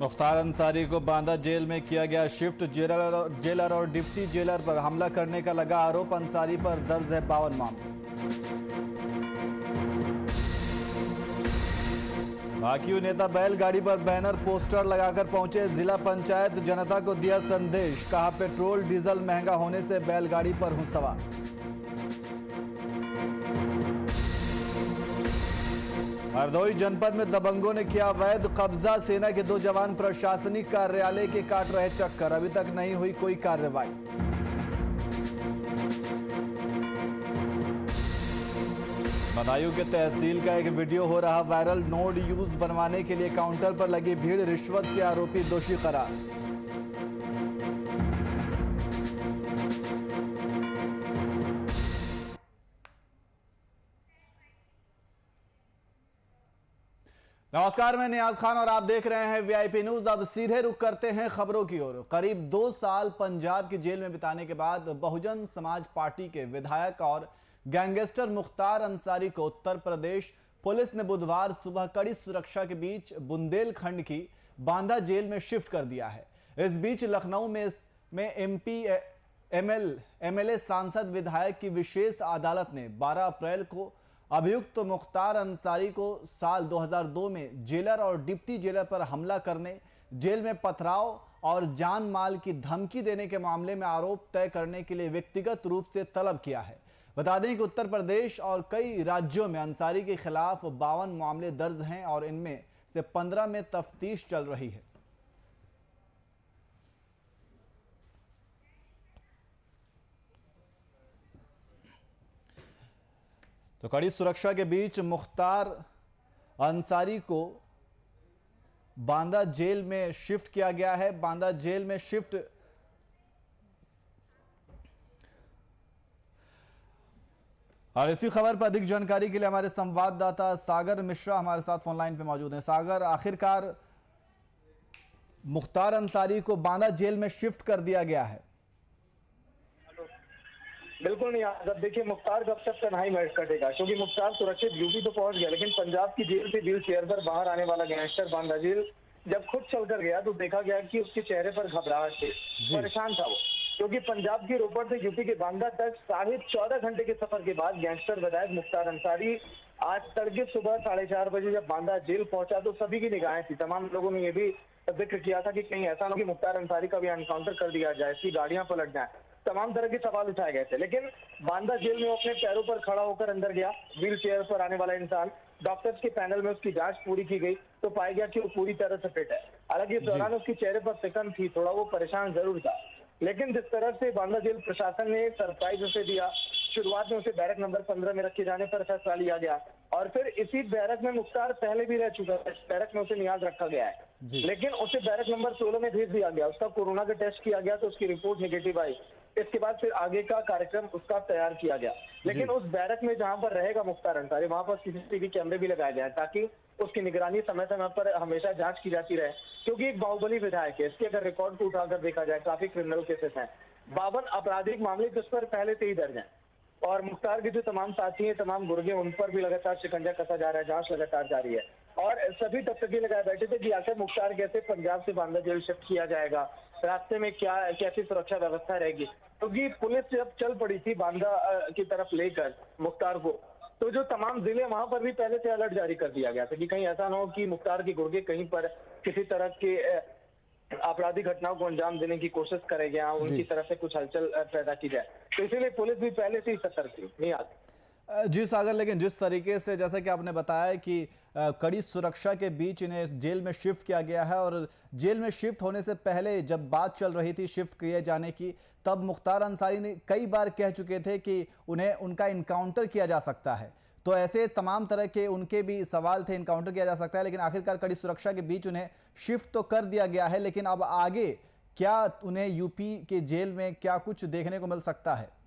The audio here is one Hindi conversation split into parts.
मुख्तार अंसारी को बांदा जेल में किया गया शिफ्ट। जेलर और डिप्टी जेलर पर हमला करने का लगा आरोप। अंसारी पर दर्ज है 52 मामले। भाकियू नेता बैलगाड़ी पर बैनर पोस्टर लगाकर पहुंचे जिला पंचायत। जनता को दिया संदेश, कहा पेट्रोल डीजल महंगा होने से बैलगाड़ी पर हूं सवार। हरदोई जनपद में दबंगों ने किया अवैध कब्जा। सेना के 2 जवान प्रशासनिक कार्यालय के काट रहे चक्कर। अभी तक नहीं हुई कोई कार्रवाई। बदायूं के तहसील का एक वीडियो हो रहा वायरल। नोड यूज बनवाने के लिए काउंटर पर लगी भीड़। रिश्वत के आरोपी दोषी करार। नमस्कार, मैं नियाज खान और आप देख रहे हैं वीआईपी न्यूज। अब सीधे रुख करते हैं खबरों की ओर। करीब 2 साल पंजाब की जेल में बिताने के बाद बहुजन समाज पार्टी के विधायक और गैंगस्टर मुख्तार अंसारी को उत्तर प्रदेश पुलिस ने बुधवार सुबह कड़ी सुरक्षा के बीच बुंदेलखंड की बांदा जेल में शिफ्ट कर दिया है। इस बीच लखनऊ में एमपी एमएलए सांसद विधायक की विशेष अदालत ने 12 अप्रैल को अभियुक्त मुख्तार अंसारी को साल 2002 में जेलर और डिप्टी जेलर पर हमला करने, जेल में पथराव और जान माल की धमकी देने के मामले में आरोप तय करने के लिए व्यक्तिगत रूप से तलब किया है। बता दें कि उत्तर प्रदेश और कई राज्यों में अंसारी के खिलाफ 52 मामले दर्ज हैं और इनमें से 15 में तफ्तीश चल रही है। तो कड़ी सुरक्षा के बीच मुख्तार अंसारी को बांदा जेल में शिफ्ट किया गया है। बांदा जेल में शिफ्ट और इसी खबर पर अधिक जानकारी के लिए हमारे संवाददाता सागर मिश्रा हमारे साथ फोन लाइन पे मौजूद हैं। सागर, आखिरकार मुख्तार अंसारी को बांदा जेल में शिफ्ट कर दिया गया है। बिल्कुल नहीं। अब देखिए, मुख्तार कब तक तन्हाई में कटेगा, क्योंकि मुख्तार सुरक्षित यूपी तो पहुंच गया, लेकिन पंजाब की जेल से व्हील चेयर पर बाहर आने वाला गैंगस्टर बांदा जेल जब खुद चलकर गया तो देखा गया कि उसके चेहरे पर घबराहट थी, परेशान था वो, क्योंकि पंजाब की रोपड़ से यूपी के बांदा तक 14.5 घंटे के सफर के बाद गैंगस्टर विधायक मुख्तार अंसारी आज तड़के सुबह 4:30 बजे जब बांदा जेल पहुंचा तो सभी की निगाहें थी। तमाम लोगों ने यह भी जिक्र किया था कि कहीं ऐसा ना हो कि मुख्तार अंसारी का भी एनकाउंटर कर दिया जाए, इसकी गाड़ियां पलट जाए। तमाम तरह के सवाल उठाए गए थे, लेकिन बांदा जेल में अपने पैरों पर खड़ा होकर अंदर गया। व्हील चेयर पर आने वाला इंसान, डॉक्टर्स के पैनल में उसकी जांच पूरी की गई तो पाया गया कि वो पूरी तरह से फिट है। हालांकि इस दौरान उसके चेहरे पर सिकन थी, थोड़ा वो परेशान जरूर था, लेकिन जिस तरह से बांदा जेल प्रशासन ने सरप्राइज उसे दिया, शुरुआत में उसे बैरक नंबर 15 में रखे जाने पर फैसला लिया गया और फिर इसी बैरक में मुख्तार पहले भी रह चुका है, इस बैरक में उसे नियाज रखा गया है, लेकिन उसे बैरक नंबर 16 में भेज दिया गया। उसका कोरोना का टेस्ट किया गया तो उसकी रिपोर्ट नेगेटिव आई। इसके बाद फिर आगे का कार्यक्रम उसका तैयार किया गया, लेकिन उस बैरक में जहां पर रहेगा मुख्तार अंसारी, वहां पर सीसीटीवी कैमरे भी लगाए गए ताकि उसकी निगरानी समय समय पर हमेशा जांच की जाती रहे, क्योंकि एक बाहुबली विधायक है। इसके अगर रिकॉर्ड को उठाकर देखा जाए, काफी क्रिमिनल केसेस हैं, 52 आपराधिक मामले जिस पर पहले से ही दर्ज हैं, और मुख्तार के जो तमाम साथी हैं, तमाम गुर्गे, उन पर भी लगातार शिकंजा कसा जा रहा है, जांच लगातार जारी है। और सभी तब तक ये लगाए बैठे थे कि आखिर मुख्तार कैसे पंजाब से बांदा जेल शिफ्ट किया जाएगा, रास्ते में क्या कैसी सुरक्षा व्यवस्था रहेगी, क्योंकि पुलिस जब चल पड़ी थी बांदा की तरफ लेकर मुख्तार को, तो जो तमाम जिले वहां पर भी पहले से अलर्ट जारी कर दिया गया था कि कहीं ऐसा ना हो कि मुख्तार के गुर्गे कहीं पर किसी तरह के आपराधिक घटनाओं को अंजाम देने की कोशिश करेंगे, उनकी तरफ से कुछ हलचल पैदा की जाए, तो इसीलिए पुलिस भी पहले से ही सतर्क थी। नहीं आती जी सागर, लेकिन जिस तरीके से जैसा कि आपने बताया कि कड़ी सुरक्षा के बीच इन्हें जेल में शिफ्ट किया गया है और जेल में शिफ्ट होने से पहले जब बात चल रही थी शिफ्ट किए जाने की, तब मुख्तार अंसारी ने कई बार कह चुके थे कि उन्हें उनका इनकाउंटर किया जा सकता है। तो ऐसे तमाम तरह के उनके भी सवाल थे, इनकाउंटर किया जा सकता है, लेकिन आखिरकार कड़ी सुरक्षा के बीच उन्हें शिफ्ट तो कर दिया गया है। लेकिन अब आगे क्या उन्हें यूपी के जेल में क्या कुछ देखने को मिल सकता है?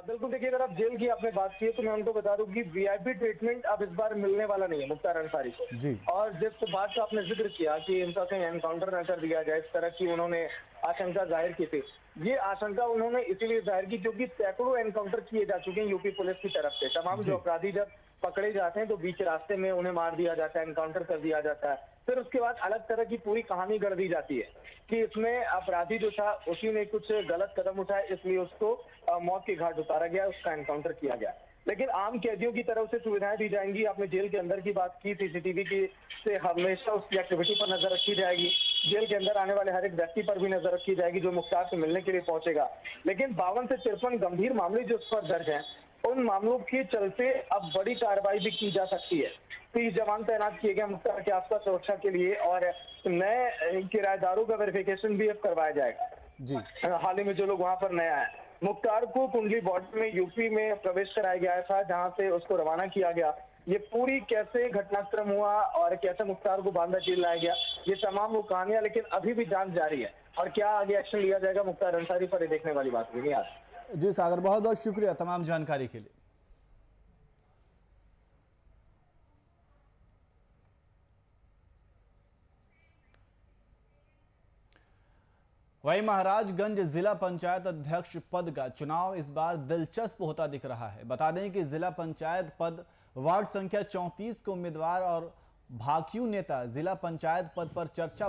बिल्कुल, देखिए, अगर आप जेल की आपने बात की है तो मैं उनको बता दूं कि वीआईपी ट्रीटमेंट अब इस बार मिलने वाला नहीं है मुख्तार अंसारी को जी। और जिस बात का आपने जिक्र किया कि इनका कहीं एनकाउंटर न कर दिया जाए, इस तरह की उन्होंने आशंका जाहिर की थी, ये आशंका उन्होंने इसीलिए जाहिर की क्योंकि सैकड़ों एनकाउंटर किए जा चुके हैं यूपी पुलिस की तरफ से। तमाम जो अपराधी जब पकड़े जाते हैं तो बीच रास्ते में उन्हें मार दिया जाता है, एनकाउंटर कर दिया जाता है। फिर उसके बाद अलग तरह की पूरी कहानी गढ़ दी जाती है कि इसमें अपराधी जो था उसी ने कुछ गलत कदम उठाया, इसलिए उसको मौत के घाट उतारा गया, उसका एनकाउंटर किया गया। लेकिन आम कैदियों की तरफ से सुविधाएं दी जाएंगी। आपने जेल के अंदर की बात की, सीसीटीवी की से हमेशा उसकी एक्टिविटी पर नजर रखी जाएगी। जेल के अंदर आने वाले हर एक व्यक्ति पर भी नजर रखी जाएगी जो मुख्तार से मिलने के लिए पहुंचेगा। लेकिन 52 से 53 गंभीर मामले जो उस पर दर्ज हैं, उन मामलों के चलते अब बड़ी कार्रवाई भी की जा सकती है। 30 जवान तैनात किए गए मुख्तार के आसपास सुरक्षा के लिए और नए किराएदारों का वेरिफिकेशन भी अब करवाया जाएगा जी। हाल ही में जो लोग वहां पर नया है। मुख्तार को कुंडली बॉर्डर में यूपी में प्रवेश कराया गया था, जहां से उसको रवाना किया गया। ये पूरी कैसे घटनाक्रम हुआ और कैसे मुख्तार को बांदा जेल लाया गया, ये तमाम वो कहानियां, लेकिन अभी भी जांच जारी है और क्या आगे एक्शन लिया जाएगा मुख्तार अंसारी पर, ये देखने वाली बात हुई। आज जी सागर, बहुत बहुत शुक्रिया तमाम जानकारी के लिए। वहीं महाराजगंज जिला पंचायत अध्यक्ष पद का चुनाव इस बार दिलचस्प होता दिख रहा है। बता दें कि जिला पंचायत पद वार्ड संख्या 34 के उम्मीदवार और भाकियू नेता जिला पंचायत पद पर पर्चा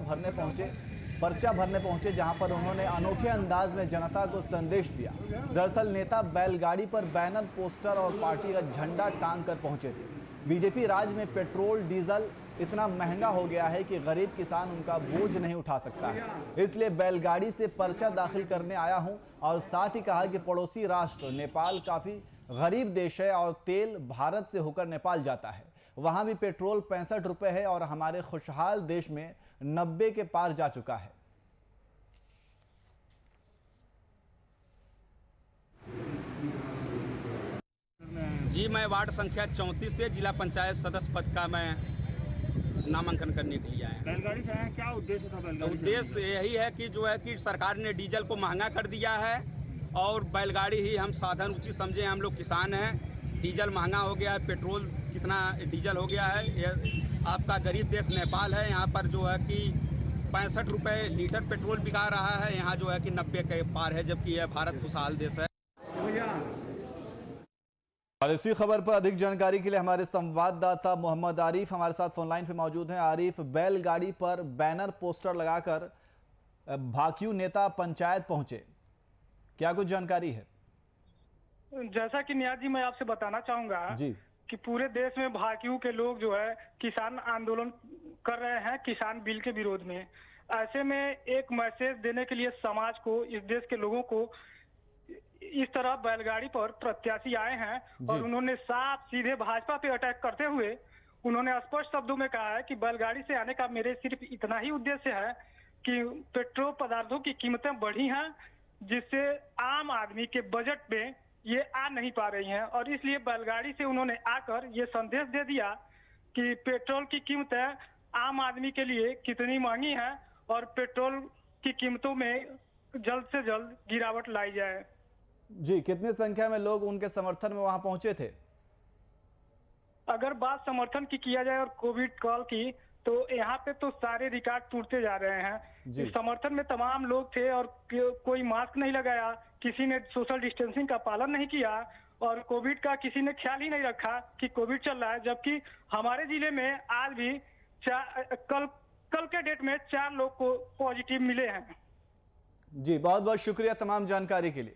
भरने पहुंचे, जहां पर उन्होंने अनोखे अंदाज में जनता को संदेश दिया। दरअसल नेता बैलगाड़ी पर बैनर, पोस्टर और पार्टी का झंडा टांग कर पहुंचे थे। बीजेपी राज में पेट्रोल डीजल इतना महंगा हो गया है कि गरीब किसान उनका बोझ नहीं उठा सकता है, इसलिए बैलगाड़ी से पर्चा दाखिल करने आया हूं। और साथ ही कहा कि पड़ोसी राष्ट्र नेपाल काफी गरीब देश है और तेल भारत से होकर नेपाल जाता है, वहां भी पेट्रोल 65 रुपए है और हमारे खुशहाल देश में 90 के पार जा चुका है। जी, मैं वार्ड संख्या 34 से जिला पंचायत सदस्य पद का मैं नामांकन करने के लिए आया। बैलगाड़ी से आया, क्या उद्देश्य था बैलगाड़ी? उद्देश्य यही है कि जो है कि सरकार ने डीजल को महंगा कर दिया है और बैलगाड़ी ही हम साधन उचित समझे। हम लोग किसान हैं, डीजल महंगा हो गया है, पेट्रोल कितना डीजल हो गया है। ये आपका गरीब देश नेपाल है, यहाँ पर जो है कि 65 रुपये लीटर पेट्रोल बिका रहा है, यहाँ जो है कि 90 के पार है, जबकि यह भारत खुशहाल देश है। और इसी खबर पर अधिक जानकारी के लिए हमारे संवाददाता मोहम्मद आरिफ हमारे साथ फोन लाइन पे मौजूद हैं। आरिफ, बैलगाड़ी पर बैनर पोस्टर लगाकर भाकियू नेता पंचायत पहुंचे, क्या कुछ जानकारी है? जैसा कि नियाज जी, मैं आपसे बताना चाहूंगा जी कि पूरे देश में भाकियू के लोग जो है किसान आंदोलन कर रहे हैं, किसान बिल के विरोध में। ऐसे में एक मैसेज देने के लिए समाज को, इस देश के लोगों को, इस तरह बैलगाड़ी पर प्रत्याशी आए हैं और उन्होंने साफ सीधे भाजपा पे अटैक करते हुए उन्होंने स्पष्ट शब्दों में कहा है कि बैलगाड़ी से आने का मेरे सिर्फ इतना ही उद्देश्य है कि पेट्रोल पदार्थों की कीमतें बढ़ी हैं, जिससे आम आदमी के बजट में ये आ नहीं पा रही हैं, और इसलिए बैलगाड़ी से उन्होंने आकर ये संदेश दे दिया कि पेट्रोल की कीमतें आम आदमी के लिए कितनी महंगी हैं और पेट्रोल की कीमतों में जल्द से जल्द गिरावट लाई जाए। जी, कितनी संख्या में लोग उनके समर्थन में वहां पहुंचे थे? अगर बात समर्थन की किया जाए और कोविड काल की, तो यहाँ पे तो सारे रिकॉर्ड टूटते जा रहे हैं। समर्थन में तमाम लोग थे और कोई मास्क नहीं लगाया, किसी ने सोशल डिस्टेंसिंग का पालन नहीं किया और कोविड का किसी ने ख्याल ही नहीं रखा कि कोविड चल रहा है। जबकि हमारे जिले में आज भी कल के डेट में 4 लोग को पॉजिटिव मिले हैं। जी, बहुत बहुत शुक्रिया तमाम जानकारी के लिए।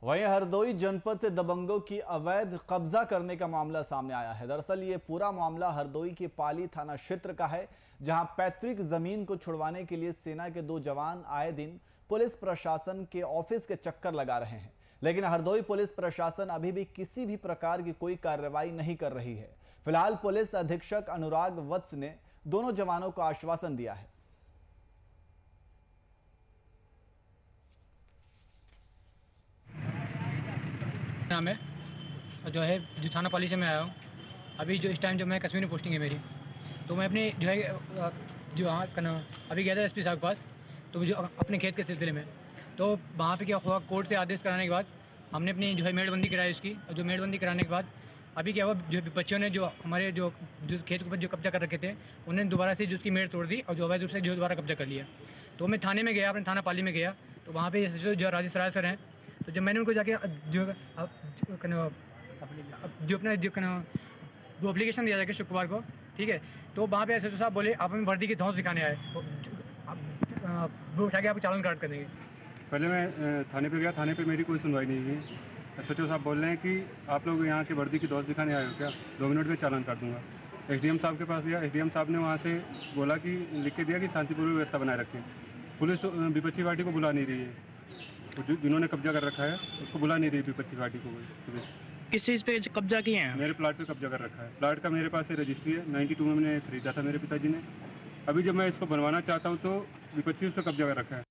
वहीं हरदोई जनपद से दबंगों की अवैध कब्जा करने का मामला सामने आया है। दरअसल ये पूरा मामला हरदोई के पाली थाना क्षेत्र का है, जहां पैतृक जमीन को छुड़वाने के लिए सेना के 2 जवान आए दिन पुलिस प्रशासन के ऑफिस के चक्कर लगा रहे हैं, लेकिन हरदोई पुलिस प्रशासन अभी भी किसी भी प्रकार की कोई कार्रवाई नहीं कर रही है। फिलहाल पुलिस अधीक्षक अनुराग वत्स ने दोनों जवानों को आश्वासन दिया है। नाम है जो है जो थाना पाली से मैं आया हूँ। अभी जो इस टाइम जो मैं कश्मीर में पोस्टिंग है मेरी, तो मैं अपनी जो है जो वहाँ अभी गया था एसपी साहब के पास, तो जो अपने खेत के सिलसिले में, तो वहाँ पे क्या हुआ, कोर्ट से आदेश कराने के बाद हमने अपनी जो है मेड़बंदी कराई उसकी, और जो मेड़बंदी कराने के बाद अभी क्या हुआ, जो विपक्षियों ने जो हमारे जो खेत के ऊपर जो कब्जा कर रखे थे, उन्होंने दोबारा से जो उसकी मेड़ तोड़ दी और जो अवैध रूप से जो दोबारा कब्जा कर लिया। तो मैं थाने में गया, अपने थाना पाली में गया, तो वहाँ पे जो राजेश राय सर हैं, तो जब मैंने उनको जाके जो अपना जो एप्लीकेशन दिया जाके शुक्रवार को, ठीक है, तो वहाँ पे एस साहब बोले आप हमें वर्दी की धौंस दिखाने आए, वो उठा के आपको चालान काट कर देंगे। पहले मैं थाने पे गया, थाने पे मेरी कोई सुनवाई नहीं हुई। एसएचओ साहब बोल रहे हैं कि आप लोग यहाँ के वर्दी की धौंस दिखाने आए हो क्या, 2 मिनट में चालान काट दूंगा। एसडीएम साहब के पास गया, एसडीएम साहब ने वहाँ से बोला कि लिख के दिया कि शांतिपूर्ण व्यवस्था बनाए रखें। पुलिस विपक्षी पार्टी को बुला नहीं रही है, तो जिन्होंने कब्जा कर रखा है उसको बुला नहीं रही विपक्षी पार्टी को पुलिस। किस चीज़ पे कब्जा किए हैं? मेरे प्लाट पे कब्जा कर रखा है। प्लाट का मेरे पास रजिस्ट्री है, 92 में मैंने खरीदा था मेरे पिताजी ने। अभी जब मैं इसको बनवाना चाहता हूँ तो विपक्षी उस पर कब्जा कर रखा है।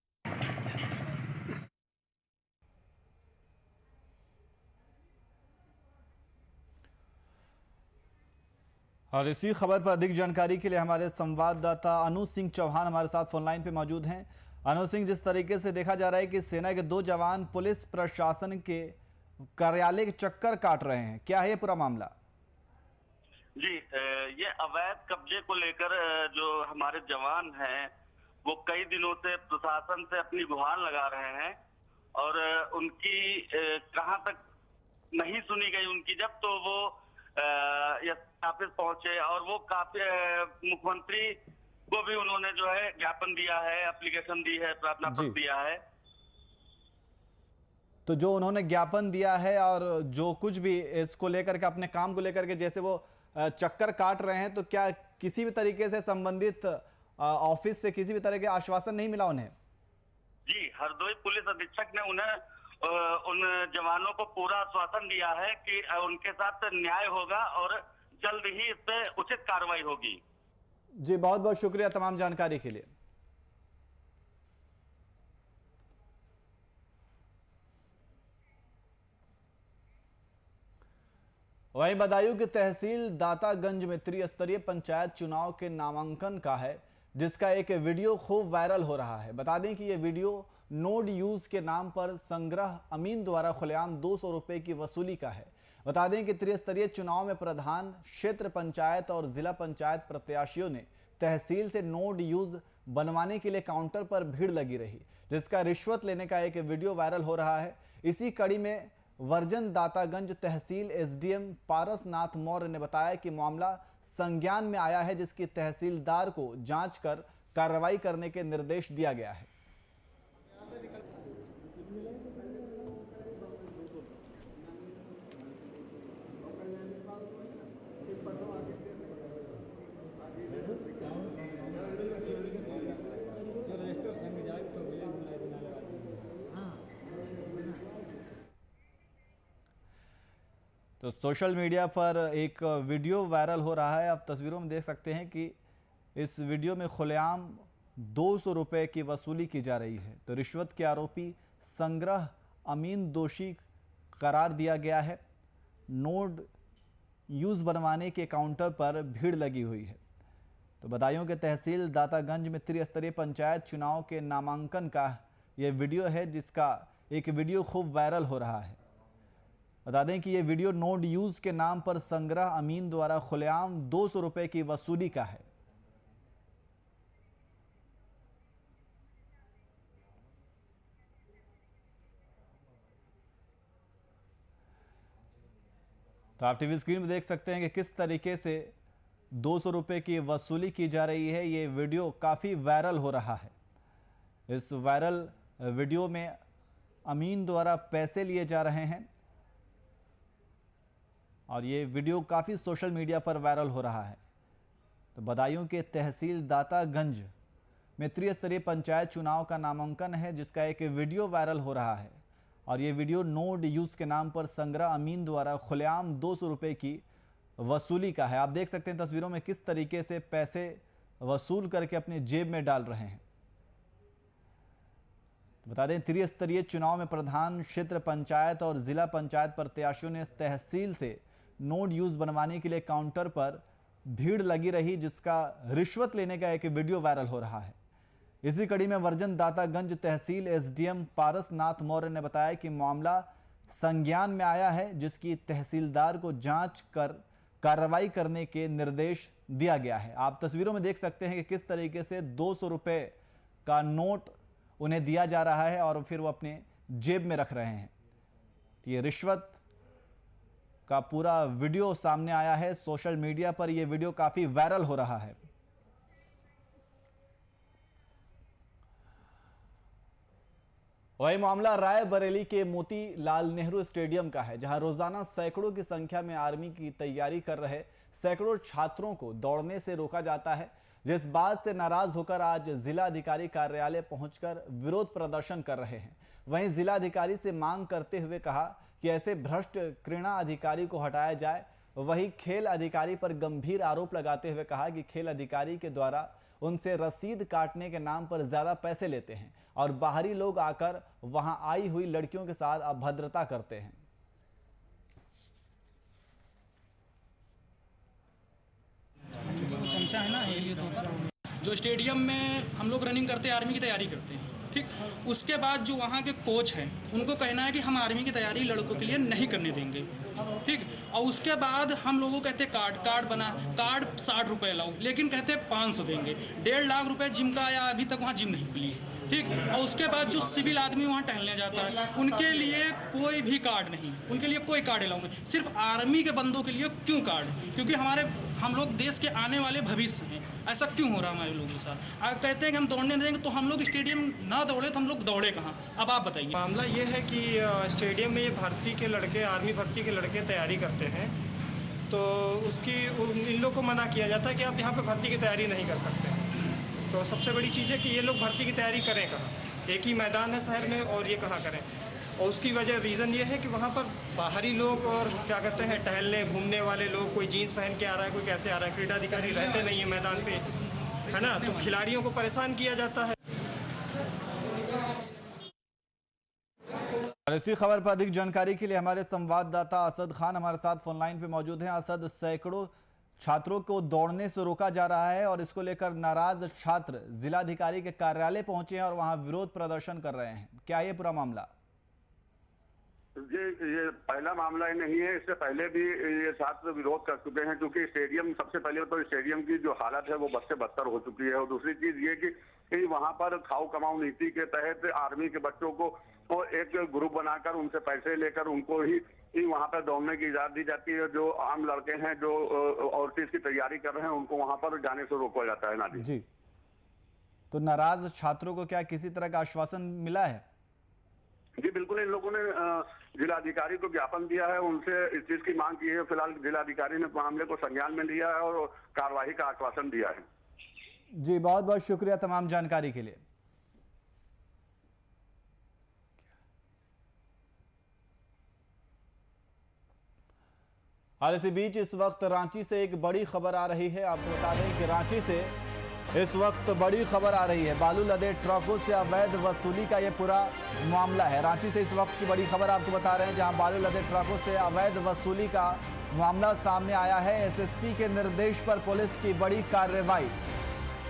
और इसी खबर पर अधिक जानकारी के लिए हमारे संवाददाता अनु सिंह चौहान हमारे साथ फोन लाइन पे मौजूद हैं। अनु सिंह, जिस तरीके से देखा जा रहा है कि सेना के 2 जवान पुलिस प्रशासन के कार्यालय के चक्कर काट रहे हैं, क्या है ये पूरा मामला? जी, ये अवैध कब्जे को लेकर जो हमारे जवान हैं वो कई दिनों से प्रशासन से अपनी गुहार लगा रहे हैं और उनकी कहां तक नहीं सुनी गई उनकी, जब तो वो ऑफिस पहुंचे और वो काफी मुख्यमंत्री को भी उन्होंने जो है ज्ञापन दिया है, एप्लीकेशन दी है, प्रार्थना पत्र दिया है। तो जो उन्होंने ज्ञापन दिया है और जो कुछ भी इसको लेकर के, अपने काम को लेकर के जैसे वो चक्कर काट रहे हैं, तो क्या किसी भी तरीके से संबंधित ऑफिस से किसी भी तरह के आश्वासन नहीं मिला उन्हें? जी, हरदोई पुलिस अधीक्षक ने उन्हें उन जवानों को पूरा आश्वासन दिया है कि उनके साथ न्याय होगा और जल्द ही इस पे उचित कार्रवाई होगी। जी, बहुत बहुत शुक्रिया तमाम जानकारी के लिए। वहीं बदायूं की तहसील दातागंज में त्रिस्तरीय पंचायत चुनाव के नामांकन का है, जिसका एक वीडियो खूब वायरल हो रहा है। बता दें कि यह वीडियो नोड यूज के नाम पर संग्रह अमीन द्वारा खुलेआम 200 रुपए की वसूली का है। बता दें कि त्रिस्तरीय चुनाव में प्रधान, क्षेत्र पंचायत और जिला पंचायत प्रत्याशियों ने तहसील से नोड यूज बनवाने के लिए काउंटर पर भीड़ लगी रही, जिसका रिश्वत लेने का एक वीडियो वायरल हो रहा है। इसी कड़ी में वर्जन दातागंज तहसील एसडीएम पारसनाथ मौर्य ने बताया कि मामला संज्ञान में आया है, जिसकी तहसीलदार को जांच कर कार्रवाई करने के निर्देश दिया गया है। तो सोशल मीडिया पर एक वीडियो वायरल हो रहा है। आप तस्वीरों में देख सकते हैं कि इस वीडियो में खुलेआम 200 रुपए की वसूली की जा रही है। तो रिश्वत के आरोपी संग्रह अमीन दोषी करार दिया गया है। नोड यूज बनवाने के काउंटर पर भीड़ लगी हुई है। तो बदायूं के तहसील दातागंज में त्रिस्तरीय पंचायत चुनाव के नामांकन का यह वीडियो है, जिसका एक वीडियो खूब वायरल हो रहा है। बता दें कि यह वीडियो नोड यूज के नाम पर संग्रह अमीन द्वारा खुलेआम 200 रुपए की वसूली का है। तो आप टीवी स्क्रीन में देख सकते हैं कि किस तरीके से 200 रुपए की वसूली की जा रही है। ये वीडियो काफ़ी वायरल हो रहा है। इस वायरल वीडियो में अमीन द्वारा पैसे लिए जा रहे हैं और ये वीडियो काफ़ी सोशल मीडिया पर वायरल हो रहा है। तो बदायूं के तहसील दातागंज में त्रिस्तरीय पंचायत चुनाव का नामांकन है, जिसका एक वीडियो वायरल हो रहा है और ये वीडियो नोड यूज के नाम पर संग्रह अमीन द्वारा खुलेआम 200 रुपए की वसूली का है। आप देख सकते हैं तस्वीरों में किस तरीके से पैसे वसूल करके अपनी जेब में डाल रहे हैं। बता दें, त्रिस्तरीय चुनाव में प्रधान, क्षेत्र पंचायत और जिला पंचायत प्रत्याशियों ने तहसील से नोड यूज बनवाने के लिए काउंटर पर भीड़ लगी रही, जिसका रिश्वत लेने का एक वीडियो वायरल हो रहा है। इसी कड़ी में वर्जन दातागंज तहसील एसडीएम पारसनाथ मौर्य ने बताया कि मामला संज्ञान में आया है, जिसकी तहसीलदार को जांच कर कार्रवाई करने के निर्देश दिया गया है। आप तस्वीरों में देख सकते हैं कि किस तरीके से 200 रुपए का नोट उन्हें दिया जा रहा है और फिर वो अपने जेब में रख रहे हैं। ये रिश्वत का पूरा वीडियो सामने आया है। सोशल मीडिया पर यह वीडियो काफी वायरल हो रहा है। वही मामला रायबरेली के मोतीलाल नेहरू स्टेडियम का है, जहां रोजाना सैकड़ों की संख्या में आर्मी की तैयारी कर रहे सैकड़ों छात्रों को दौड़ने से रोका जाता है, जिस बात से नाराज होकर आज जिलाधिकारी कार्यालय पहुंचकर विरोध प्रदर्शन कर रहे हैं। वहीं जिलाधिकारी से मांग करते हुए कहा कि ऐसे भ्रष्ट क्रीड़ा अधिकारी को हटाया जाए। वहीं खेल अधिकारी पर गंभीर आरोप लगाते हुए कहा कि खेल अधिकारी के द्वारा उनसे रसीद काटने के नाम पर ज्यादा पैसे लेते हैं और बाहरी लोग आकर वहां आई हुई लड़कियों के साथ अभद्रता करते हैं। चमचा है ना, ये लिए तो जो स्टेडियम में हम लोग रनिंग करते हैं, आर्मी की तैयारी करते हैं, ठीक। उसके बाद जो वहाँ के कोच हैं, उनको कहना है कि हम आर्मी की तैयारी लड़कों के लिए नहीं करने देंगे, ठीक। और उसके बाद हम लोगों को कहते कार्ड बना, कार्ड 60 रुपये लाओ, लेकिन कहते 500 देंगे। 1.5 लाख रुपए जिम का आया, अभी तक वहाँ जिम नहीं खुली है, ठीक। और उसके बाद जो सिविल आदमी वहाँ टहलने जाता है, उनके लिए कोई भी कार्ड नहीं, उनके लिए कोई कार्ड अलाउ नहीं। सिर्फ आर्मी के बंदों के लिए क्यों कार्ड? क्योंकि हम लोग देश के आने वाले भविष्य हैं। ऐसा क्यों हो रहा है हमारे लोगों के साथ? अगर कहते हैं कि हम दौड़ने देंगे तो हम लोग स्टेडियम ना दौड़े तो हम लोग दौड़े कहाँ? अब आप बताइए। मामला ये है कि स्टेडियम में ये भर्ती के लड़के, आर्मी भर्ती के लड़के तैयारी करते हैं, तो उसकी इन लोग को मना किया जाता है कि आप यहाँ पे भर्ती की तैयारी नहीं कर सकते। तो सबसे बड़ी चीज़ है कि ये लोग भर्ती की तैयारी करें कहाँ? एक ही मैदान है शहर में और ये कहाँ करें? और उसकी वजह रीज़न ये है कि वहाँ पर बाहरी लोग और क्या कहते हैं टहलने घूमने वाले लोग, कोई जीन्स पहन के आ रहा है, कोई कैसे आ रहा है, क्रीड़ा अधिकारी रहते नहीं है मैदान पे, है ना, तो खिलाड़ियों को परेशान किया जाता है। और इसी खबर पर अधिक जानकारी के लिए हमारे संवाददाता असद खान हमारे साथ फोन लाइन पे मौजूद हैं। असद, सैकड़ों छात्रों को दौड़ने से रोका जा रहा है और इसको लेकर नाराज छात्र जिलाधिकारी के कार्यालय पहुंचे हैं और वहां विरोध प्रदर्शन कर रहे हैं। क्या ये पूरा मामला? जी, ये पहला मामला ही नहीं है, इससे पहले भी ये छात्र विरोध कर चुके हैं, क्योंकि स्टेडियम, सबसे पहले तो स्टेडियम की जो हालत है वो बद से बदतर हो चुकी है। और दूसरी चीज ये कि वहां पर खाओ कमाओ नीति के तहत आर्मी के बच्चों को एक ग्रुप बनाकर उनसे पैसे लेकर उनको ही वहां पर दौड़ने की इजाजत दी जाती है। जो आम लड़के हैं जो और चीज की तैयारी कर रहे हैं उनको वहां पर जाने से रोका जाता है। ना जी, तो नाराज छात्रों को क्या किसी तरह का आश्वासन मिला है? जी बिल्कुल, इन लोगों ने जिलाधिकारी को ज्ञापन दिया है, उनसे इस चीज की मांग की है। फिलहाल जिलाधिकारी ने मामले को संज्ञान में लिया है और कार्रवाई का आश्वासन दिया है। जी, बहुत बहुत शुक्रिया तमाम जानकारी के लिए। और इसी बीच इस वक्त रांची से एक बड़ी खबर आ रही है। आपको बता दें कि रांची से इस वक्त बड़ी खबर आ रही है। बालू लदे ट्रकों से अवैध वसूली का ये पूरा मामला है। रांची से इस वक्त की बड़ी खबर आपको बता रहे हैं, जहां बालू लदे ट्रकों से अवैध वसूली का मामला सामने आया है। एसएसपी के निर्देश पर पुलिस की बड़ी कार्रवाई।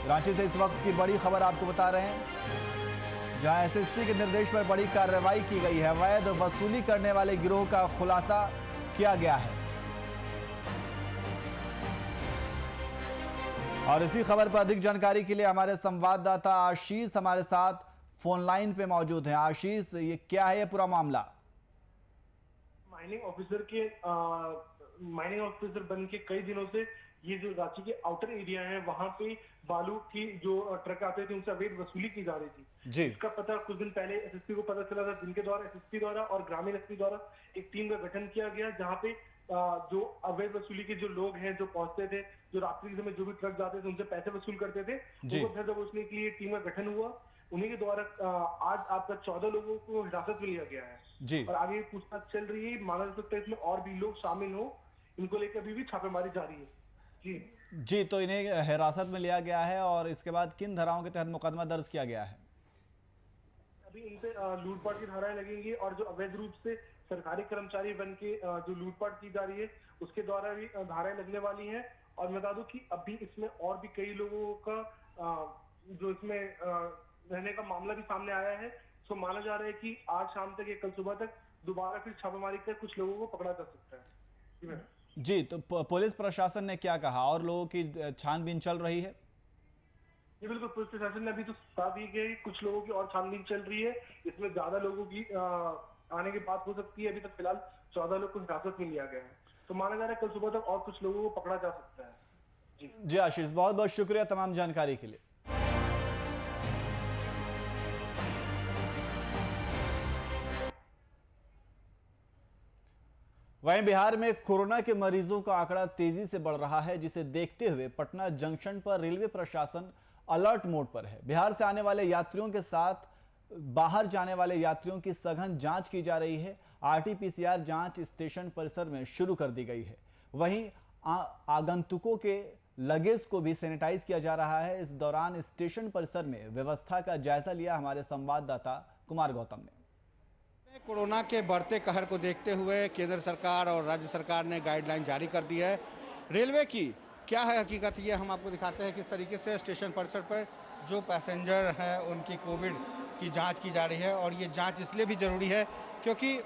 रांची से इस वक्त की बड़ी खबर आपको बता रहे हैं, जहां एसएसपी के निर्देश पर बड़ी कार्रवाई की गई है। अवैध वसूली करने वाले गिरोह का खुलासा किया गया है। और इसी खबर पर अधिक जानकारी के लिए हमारे संवाददाता आशीष हमारे साथ फोन लाइन पे मौजूद हैं। आशीष, ये क्या है ये पूरा मामला? माइनिंग ऑफिसर बन के कई दिनों से ये जो रांची के आउटर एरिया है वहां पे बालू की जो ट्रक आते थे उनसे अवैध वसूली की जा रही थी जी। इसका पता कुछ दिन पहले एसएसपी को पता चला था, जिनके द्वारा एसएसपी द्वारा और ग्रामीण एसपी द्वारा एक टीम का गठन किया गया, जहाँ पे जो अवैध वसूली के जो लोग हैं जो पहुंचते थे, जो रात्रि के समय जो भी ट्रक जाते थे उनसे पैसे वसूल करते थे, उनको धर दबोचने के लिए टीम का गठन हुआ। उन्हीं के द्वारा आज आपका 14 लोगों को हिरासत में लिया गया है जी। और आगे पूछताछ चल रही है। माना जा सकता है इसमें और भी लोग शामिल हो, इनको लेकर अभी भी छापेमारी जारी है जी। तो इन्हें हिरासत में लिया गया है और इसके बाद किन धाराओं के तहत मुकदमा दर्ज किया गया है? अभी इन पे लूटपाट की धाराएं लगेंगी और जो अवैध रूप से सरकारी कर्मचारी बन के जो लूटपाट की जा रही है उसके द्वारा भी धाराएं लगने वाली हैं। और मैं बता दूं कि अभी इसमें और भी कई लोगों का जो इसमें रहने का मामला भी सामने आया है। सो माना जा रहा है कि आज शाम तक या कल सुबह तक दोबारा फिर छापेमारी कर कुछ लोगों को पकड़ा जा सकता है। जी मैडम। जी, तो पुलिस प्रशासन ने क्या कहा और लोगों की छानबीन चल रही है? जी बिल्कुल, पुलिस प्रशासन ने अभी तो बता दी कि कुछ लोगों की और छानबीन चल रही है, इसमें ज्यादा लोगों की आने की बात हो सकती है। अभी तक फिलहाल 14 लोग को हिरासत में लिया गया है, तो माना जा रहा है कल सुबह तक और कुछ लोगों को पकड़ा जा सकता है। जी आशीष, बहुत बहुत शुक्रिया तमाम जानकारी के लिए। वहीं बिहार में कोरोना के मरीजों का आंकड़ा तेजी से बढ़ रहा है, जिसे देखते हुए पटना जंक्शन पर रेलवे प्रशासन अलर्ट मोड पर है। बिहार से आने वाले यात्रियों के साथ बाहर जाने वाले यात्रियों की सघन जांच की जा रही है। आरटी-पीसीआर जांच स्टेशन परिसर में शुरू कर दी गई है। वहीं आगंतुकों के लगेज को भी सैनिटाइज किया जा रहा है। इस दौरान स्टेशन परिसर में व्यवस्था का जायजा लिया हमारे संवाददाता कुमार गौतम ने। कोरोना के बढ़ते कहर को देखते हुए केंद्र सरकार और राज्य सरकार ने गाइडलाइन जारी कर दी है। रेलवे की क्या है हकीकत, ये हम आपको दिखाते हैं किस तरीके से स्टेशन परिसर पर जो पैसेंजर हैं उनकी कोविड की जांच की जा रही है। और ये जांच इसलिए भी ज़रूरी है क्योंकि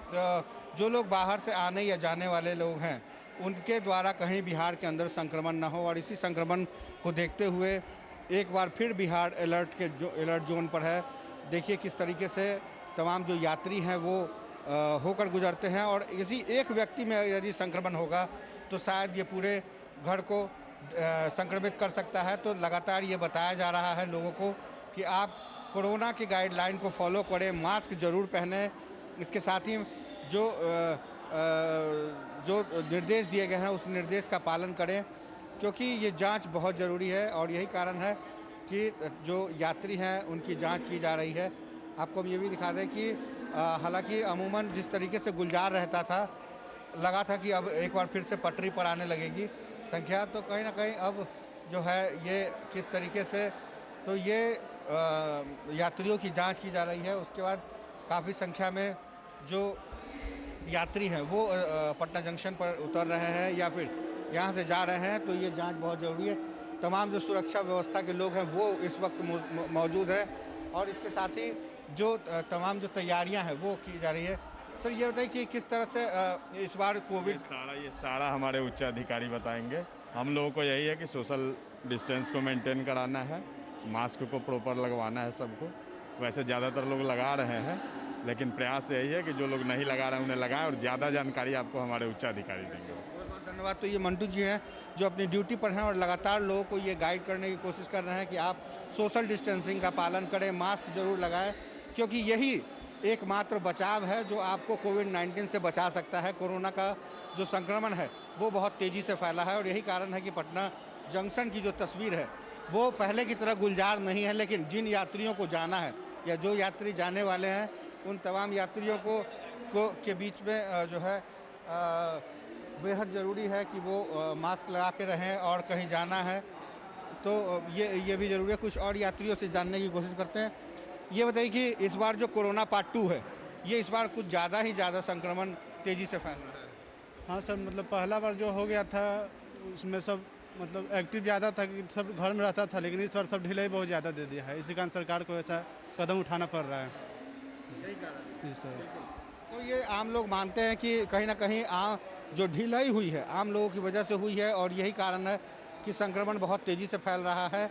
जो लोग बाहर से आने या जाने वाले लोग हैं उनके द्वारा कहीं बिहार के अंदर संक्रमण न हो। और इसी संक्रमण को देखते हुए एक बार फिर बिहार अलर्ट जोन पर है। देखिए किस तरीके से तमाम जो यात्री हैं वो होकर गुजरते हैं, और किसी एक व्यक्ति में यदि संक्रमण होगा तो शायद ये पूरे घर को संक्रमित कर सकता है। तो लगातार ये बताया जा रहा है लोगों को कि आप कोरोना की गाइडलाइन को फॉलो करें, मास्क जरूर पहनें। इसके साथ ही जो निर्देश दिए गए हैं उस निर्देश का पालन करें, क्योंकि ये जांच बहुत ज़रूरी है। और यही कारण है कि जो यात्री हैं उनकी जांच की जा रही है। आपको हम ये भी दिखा दें कि हालांकि अमूमन जिस तरीके से गुलजार रहता था, लगा था कि अब एक बार फिर से पटरी पर आने लगेगी संख्या, तो कहीं ना कहीं अब जो है ये किस तरीके से, तो ये यात्रियों की जांच की जा रही है। उसके बाद काफ़ी संख्या में जो यात्री हैं वो पटना जंक्शन पर उतर रहे हैं या फिर यहाँ से जा रहे हैं, तो ये जांच बहुत ज़रूरी है। तमाम जो सुरक्षा व्यवस्था के लोग हैं वो इस वक्त मौजूद हैं, और इसके साथ ही जो तमाम जो तैयारियां हैं वो की जा रही है। सर ये बताइए कि किस तरह से इस बार कोविड ये सारा हमारे उच्च अधिकारी बताएंगे। हम लोगों को यही है कि सोशल डिस्टेंस को मेंटेन कराना है, मास्क को प्रॉपर लगवाना है सबको। वैसे ज़्यादातर लोग लगा रहे हैं, लेकिन प्रयास यही है कि जो लोग नहीं लगा रहे हैं उन्हें लगाएं, और ज़्यादा जानकारी आपको हमारे उच्च अधिकारी देंगे। बहुत बहुत धन्यवाद। तो ये मंटू जी हैं जो अपनी ड्यूटी पर हैं और लगातार लोगों को ये गाइड करने की कोशिश कर रहे हैं कि आप सोशल डिस्टेंसिंग का पालन करें, मास्क जरूर लगाएं, क्योंकि यही एकमात्र बचाव है जो आपको कोविड-19 से बचा सकता है। कोरोना का जो संक्रमण है वो बहुत तेज़ी से फैला है, और यही कारण है कि पटना जंक्शन की जो तस्वीर है वो पहले की तरह गुलजार नहीं है। लेकिन जिन यात्रियों को जाना है या जो यात्री जाने वाले हैं उन तमाम यात्रियों को के बीच में जो है बेहद ज़रूरी है कि वो मास्क लगा के रहें, और कहीं जाना है तो ये भी ज़रूरी है। कुछ और यात्रियों से जानने की कोशिश करते हैं। ये बताइए कि इस बार जो कोरोना पार्ट 2 है, ये इस बार कुछ ज़्यादा संक्रमण तेज़ी से फैल रहा है। हाँ सर, मतलब पहला बार जो हो गया था उसमें सब मतलब एक्टिव ज़्यादा था कि सब घर में रहता था, लेकिन इस बार सब ढिलाई बहुत ज़्यादा दे दिया है। इसी कारण सरकार को ऐसा कदम उठाना पड़ रहा है। यही कारण जी सर। तो ये आम लोग मानते हैं कि कहीं ना कहीं जो ढिलाई हुई है आम लोगों की वजह से हुई है, और यही कारण है कि संक्रमण बहुत तेज़ी से फैल रहा है।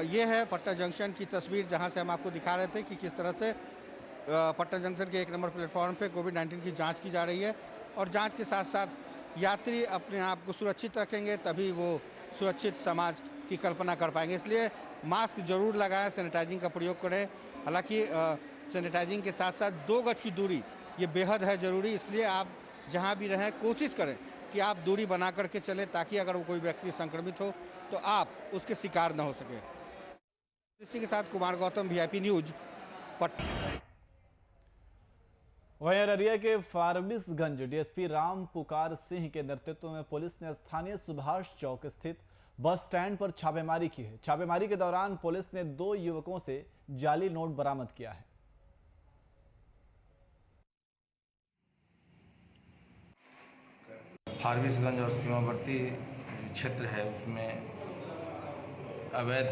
ये है पटना जंक्शन की तस्वीर, जहां से हम आपको दिखा रहे थे कि किस तरह से पटना जंक्शन के 1 नंबर प्लेटफॉर्म पे कोविड-19 की जांच की जा रही है। और जांच के साथ साथ यात्री अपने आप को सुरक्षित रखेंगे तभी वो सुरक्षित समाज की कल्पना कर पाएंगे। इसलिए मास्क जरूर लगाएं, सैनिटाइजिंग का प्रयोग करें। हालांकि सैनिटाइजिंग के साथ साथ 2 गज की दूरी ये बेहद है ज़रूरी। इसलिए आप जहाँ भी रहें कोशिश करें कि आप दूरी बना करके चलें, ताकि अगर वो कोई व्यक्ति संक्रमित हो तो आप उसके शिकार न हो सके। इसी के साथ कुमार गौतम, VIP न्यूज, पटना। वहीं अररिया के फारबिसगंज डीएसपी राम पुकार सिंह के नेतृत्व में पुलिस ने स्थानीय सुभाष चौक स्थित बस स्टैंड पर छापेमारी की है। छापेमारी के दौरान पुलिस ने 2 युवकों से जाली नोट बरामद किया है। फारबिसगंज और सीमावर्ती क्षेत्र है उसमें अवैध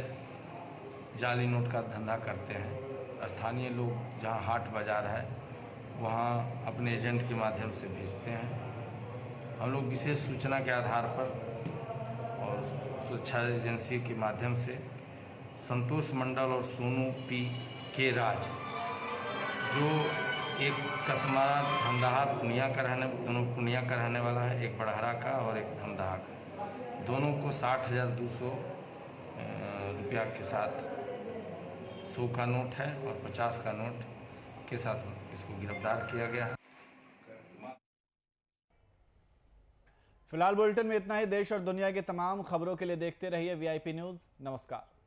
जाली नोट का धंधा करते हैं। स्थानीय लोग जहां हाट बाजार है वहाँ अपने एजेंट के माध्यम से भेजते हैं। हम लोग विशेष सूचना के आधार पर और सुरक्षा एजेंसी के माध्यम से संतोष मंडल और सोनू के राज, जो एक कसमार धमदाहा पूर्णिया का रहने वाला है, एक बड़हरा का और एक धमदाहा का, दोनों को 60,200 रुपया के साथ 100 का नोट है और 50 का नोट के साथ इसको गिरफ्तार किया गया है। फिलहाल बुलेटिन में इतना ही। देश और दुनिया की तमाम खबरों के लिए देखते रहिए VIP न्यूज़। नमस्कार।